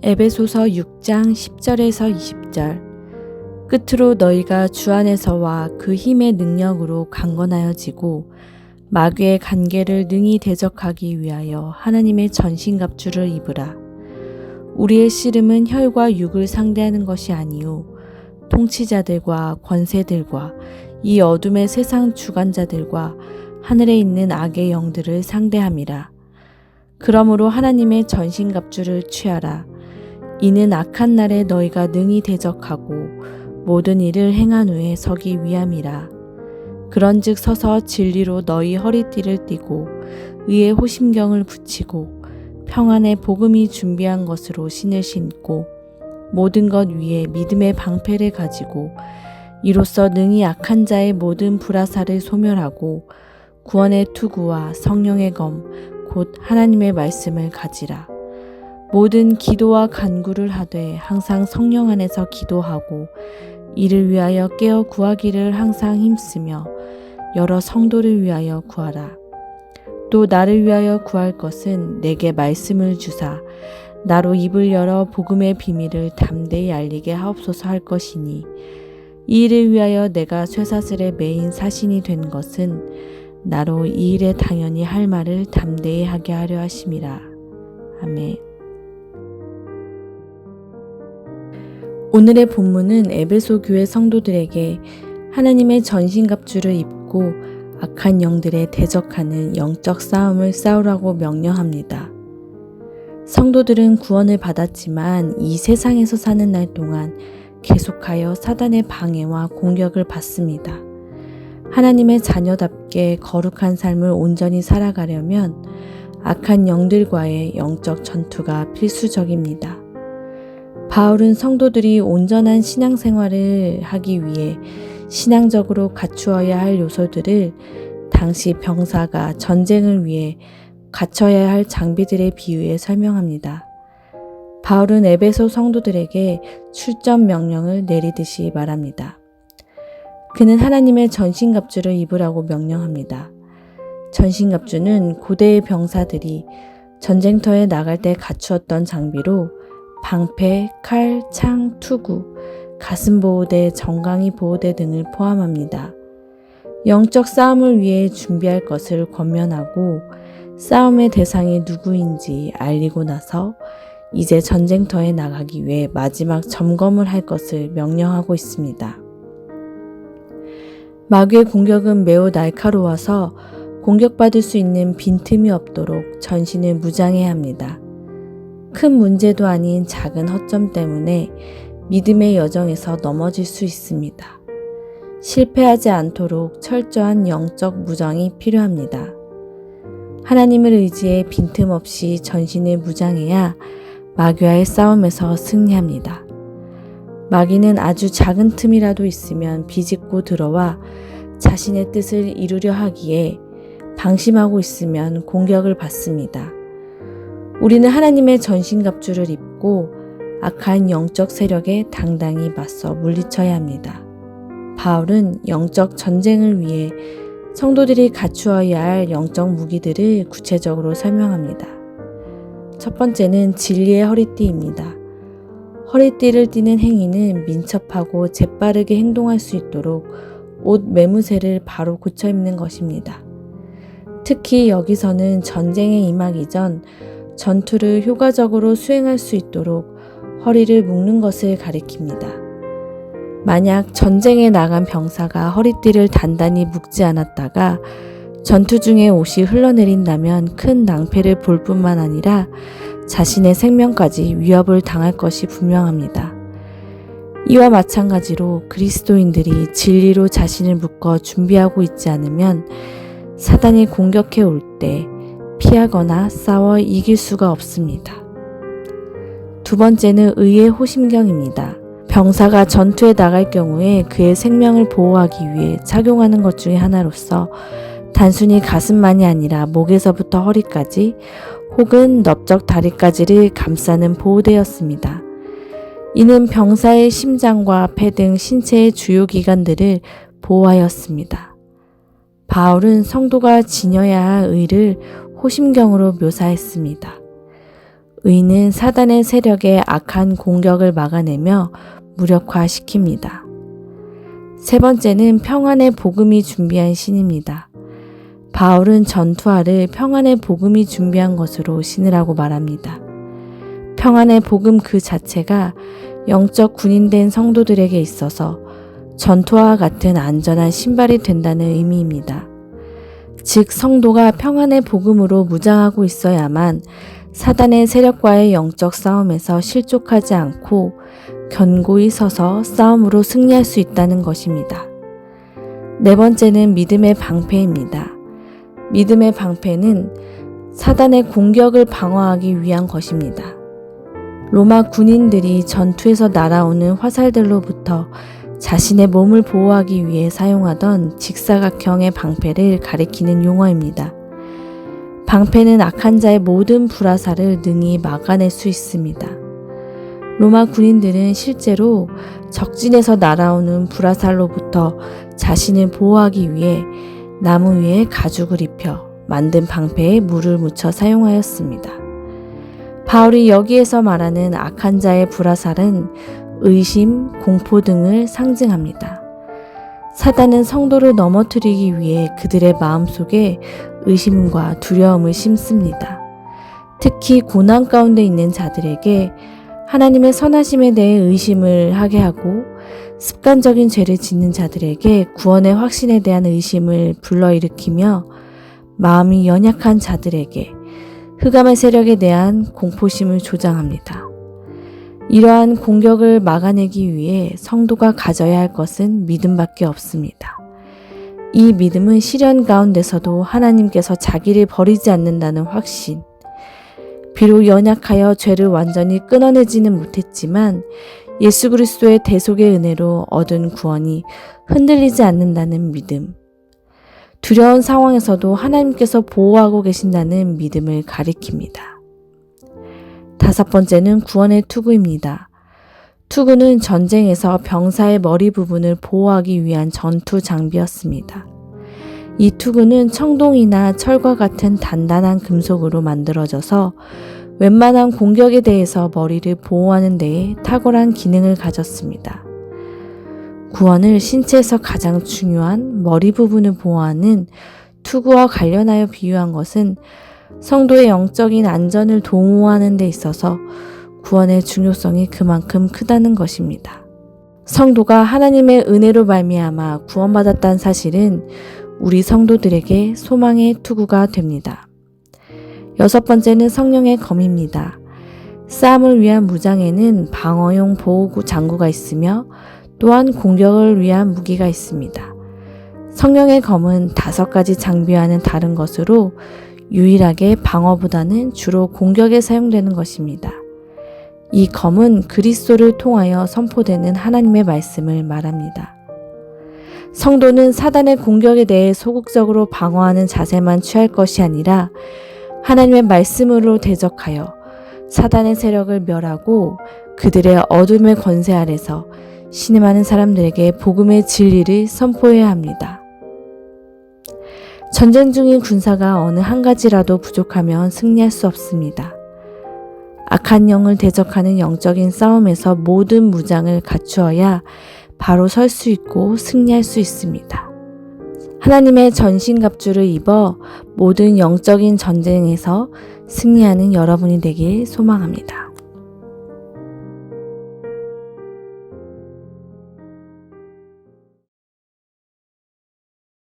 에베소서 6장 10절에서 20절. 끝으로 너희가 주 안에서와 그 힘의 능력으로 강건하여지고 마귀의 간계를 능히 대적하기 위하여 하나님의 전신갑주를 입으라. 우리의 씨름은 혈과 육을 상대하는 것이 아니요 통치자들과 권세들과 이 어둠의 세상 주관자들과 하늘에 있는 악의 영들을 상대함이라. 그러므로 하나님의 전신갑주를 취하라. 이는 악한 날에 너희가 능히 대적하고 모든 일을 행한 후에 서기 위함이라. 그런즉 서서 진리로 너희 허리띠를 띠고 의의 호심경을 붙이고 평안의 복음이 준비한 것으로 신을 신고 모든 것 위에 믿음의 방패를 가지고 이로써 능히 악한 자의 모든 불화살을 소멸하고 구원의 투구와 성령의 검 곧 하나님의 말씀을 가지라. 모든 기도와 간구를 하되 항상 성령 안에서 기도하고 이를 위하여 깨어 구하기를 항상 힘쓰며 여러 성도를 위하여 구하라. 또 나를 위하여 구할 것은 내게 말씀을 주사 나로 입을 열어 복음의 비밀을 담대히 알리게 하옵소서 할 것이니 이 일을 위하여 내가 쇠사슬의 메인 사신이 된 것은 나로 이 일에 당연히 할 말을 담대히 하게 하려 하심이라. 아멘. 오늘의 본문은 에베소 교회 성도들에게 하나님의 전신갑주를 입고 악한 영들에 대적하는 영적 싸움을 싸우라고 명령합니다. 성도들은 구원을 받았지만 이 세상에서 사는 날 동안 계속하여 사단의 방해와 공격을 받습니다. 하나님의 자녀답게 거룩한 삶을 온전히 살아가려면 악한 영들과의 영적 전투가 필수적입니다. 바울은 성도들이 온전한 신앙생활을 하기 위해 신앙적으로 갖추어야 할 요소들을 당시 병사가 전쟁을 위해 갖춰야 할 장비들에 비유해 설명합니다. 바울은 에베소 성도들에게 출전 명령을 내리듯이 말합니다. 그는 하나님의 전신갑주를 입으라고 명령합니다. 전신갑주는 고대의 병사들이 전쟁터에 나갈 때 갖추었던 장비로 방패, 칼, 창, 투구, 가슴보호대, 정강이 보호대 등을 포함합니다. 영적 싸움을 위해 준비할 것을 권면하고 싸움의 대상이 누구인지 알리고 나서 이제 전쟁터에 나가기 위해 마지막 점검을 할 것을 명령하고 있습니다. 마귀의 공격은 매우 날카로워서 공격받을 수 있는 빈틈이 없도록 전신을 무장해야 합니다. 큰 문제도 아닌 작은 허점 때문에 믿음의 여정에서 넘어질 수 있습니다. 실패하지 않도록 철저한 영적 무장이 필요합니다. 하나님을 의지해 빈틈없이 전신을 무장해야 마귀와의 싸움에서 승리합니다. 마귀는 아주 작은 틈이라도 있으면 비집고 들어와 자신의 뜻을 이루려 하기에 방심하고 있으면 공격을 받습니다. 우리는 하나님의 전신갑주를 입고 악한 영적 세력에 당당히 맞서 물리쳐야 합니다. 바울은 영적 전쟁을 위해 성도들이 갖추어야 할 영적 무기들을 구체적으로 설명합니다. 첫 번째는 진리의 허리띠입니다. 허리띠를 띠는 행위는 민첩하고 재빠르게 행동할 수 있도록 옷 매무새를 바로 고쳐 입는 것입니다. 특히 여기서는 전쟁에 임하기 전 전투를 효과적으로 수행할 수 있도록 허리를 묶는 것을 가리킵니다. 만약 전쟁에 나간 병사가 허리띠를 단단히 묶지 않았다가 전투 중에 옷이 흘러내린다면 큰 낭패를 볼 뿐만 아니라 자신의 생명까지 위협을 당할 것이 분명합니다. 이와 마찬가지로 그리스도인들이 진리로 자신을 묶어 준비하고 있지 않으면 사단이 공격해 올 때 피하거나 싸워 이길 수가 없습니다. 두 번째는 의의 호심경입니다. 병사가 전투에 나갈 경우에 그의 생명을 보호하기 위해 착용하는 것 중에 하나로서 단순히 가슴만이 아니라 목에서부터 허리까지 혹은 넓적 다리까지를 감싸는 보호대였습니다. 이는 병사의 심장과 폐 등 신체의 주요 기관들을 보호하였습니다. 바울은 성도가 지녀야 할 의를 호심경으로 묘사했습니다. 의는 사단의 세력의 악한 공격을 막아내며 무력화시킵니다. 세 번째는 평안의 복음이 준비한 신입니다. 바울은 전투화를 평안의 복음이 준비한 것으로 신으라고 말합니다. 평안의 복음 그 자체가 영적 군인된 성도들에게 있어서 전투화와 같은 안전한 신발이 된다는 의미입니다. 즉 성도가 평안의 복음으로 무장하고 있어야만 사단의 세력과의 영적 싸움에서 실족하지 않고 견고히 서서 싸움으로 승리할 수 있다는 것입니다. 네 번째는 믿음의 방패입니다. 믿음의 방패는 사단의 공격을 방어하기 위한 것입니다. 로마 군인들이 전투에서 날아오는 화살들로부터 자신의 몸을 보호하기 위해 사용하던 직사각형의 방패를 가리키는 용어입니다. 방패는 악한 자의 모든 불화살을 능히 막아낼 수 있습니다. 로마 군인들은 실제로 적진에서 날아오는 불화살로부터 자신을 보호하기 위해 나무 위에 가죽을 입혀 만든 방패에 물을 묻혀 사용하였습니다. 바울이 여기에서 말하는 악한 자의 불화살은 의심, 공포 등을 상징합니다. 사단은 성도를 넘어뜨리기 위해 그들의 마음속에 의심과 두려움을 심습니다. 특히 고난 가운데 있는 자들에게 하나님의 선하심에 대해 의심을 하게 하고 습관적인 죄를 짓는 자들에게 구원의 확신에 대한 의심을 불러일으키며 마음이 연약한 자들에게 흑암의 세력에 대한 공포심을 조장합니다. 이러한 공격을 막아내기 위해 성도가 가져야 할 것은 믿음밖에 없습니다. 이 믿음은 시련 가운데서도 하나님께서 자기를 버리지 않는다는 확신, 비록 연약하여 죄를 완전히 끊어내지는 못했지만 예수 그리스도의 대속의 은혜로 얻은 구원이 흔들리지 않는다는 믿음, 두려운 상황에서도 하나님께서 보호하고 계신다는 믿음을 가리킵니다. 다섯 번째는 구원의 투구입니다. 투구는 전쟁에서 병사의 머리 부분을 보호하기 위한 전투 장비였습니다. 이 투구는 청동이나 철과 같은 단단한 금속으로 만들어져서 웬만한 공격에 대해서 머리를 보호하는 데에 탁월한 기능을 가졌습니다. 구원을 신체에서 가장 중요한 머리 부분을 보호하는 투구와 관련하여 비유한 것은 성도의 영적인 안전을 도모하는 데 있어서 구원의 중요성이 그만큼 크다는 것입니다. 성도가 하나님의 은혜로 말미암아 구원받았다는 사실은 우리 성도들에게 소망의 투구가 됩니다. 여섯 번째는 성령의 검입니다. 싸움을 위한 무장에는 방어용 보호 장구가 있으며 또한 공격을 위한 무기가 있습니다. 성령의 검은 5가지 장비와는 다른 것으로 유일하게 방어보다는 주로 공격에 사용되는 것입니다. 이 검은 그리스도를 통하여 선포되는 하나님의 말씀을 말합니다. 성도는 사단의 공격에 대해 소극적으로 방어하는 자세만 취할 것이 아니라 하나님의 말씀으로 대적하여 사단의 세력을 멸하고 그들의 어둠의 권세 아래서 신음하는 사람들에게 복음의 진리를 선포해야 합니다. 전쟁 중인 군사가 어느 한 가지라도 부족하면 승리할 수 없습니다. 악한 영을 대적하는 영적인 싸움에서 모든 무장을 갖추어야 바로 설 수 있고 승리할 수 있습니다. 하나님의 전신갑주를 입어 모든 영적인 전쟁에서 승리하는 여러분이 되길 소망합니다.